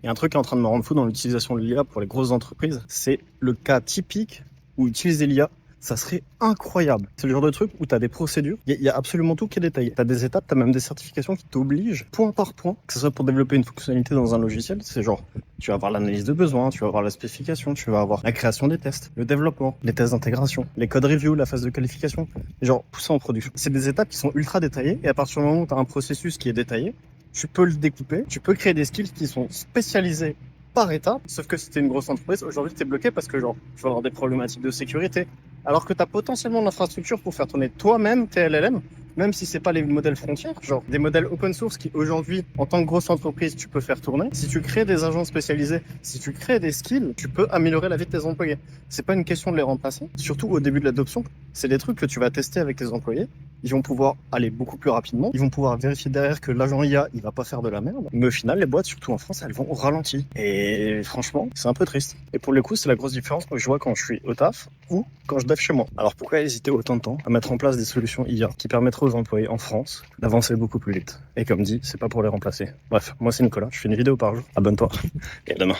Et un truc qui est en train de me rendre fou dans l'utilisation de l'IA pour les grosses entreprises, c'est le cas typique où utiliser l'IA, ça serait incroyable. C'est le genre de truc où tu as des procédures, il y a absolument tout qui est détaillé. Tu as des étapes, tu as même des certifications qui t'obligent, point par point, que ce soit pour développer une fonctionnalité dans un logiciel, c'est genre, tu vas avoir l'analyse de besoin, tu vas avoir la spécification, tu vas avoir la création des tests, le développement, les tests d'intégration, les codes review, la phase de qualification, genre tout ça en production. C'est des étapes qui sont ultra détaillées, et à partir du moment où tu as un processus qui est détaillé, tu peux le découper, tu peux créer des skills qui sont spécialisés par étape, sauf que si t'es une grosse entreprise, aujourd'hui t'es bloqué parce que genre, tu vas avoir des problématiques de sécurité, alors que t'as potentiellement l'infrastructure pour faire tourner toi-même tes LLM, même si c'est pas les modèles frontières, genre des modèles open source qui aujourd'hui, en tant que grosse entreprise, tu peux faire tourner. Si tu crées des agents spécialisés, si tu crées des skills, tu peux améliorer la vie de tes employés. C'est pas une question de les remplacer, surtout au début de l'adoption. C'est des trucs que tu vas tester avec tes employés. Ils vont pouvoir aller beaucoup plus rapidement. Ils vont pouvoir vérifier derrière que l'agent IA, il va pas faire de la merde. Mais au final, les boîtes, surtout en France, elles vont au ralenti. Et franchement, c'est un peu triste. Et pour le coup, c'est la grosse différence que je vois quand je suis au taf ou quand je dev chez moi. Alors pourquoi hésiter autant de temps à mettre en place des solutions IA qui permettraient aux employés en France d'avancer beaucoup plus vite? Et comme dit, c'est pas pour les remplacer. Bref, moi c'est Nicolas, je fais une vidéo par jour. Abonne-toi. Et à demain.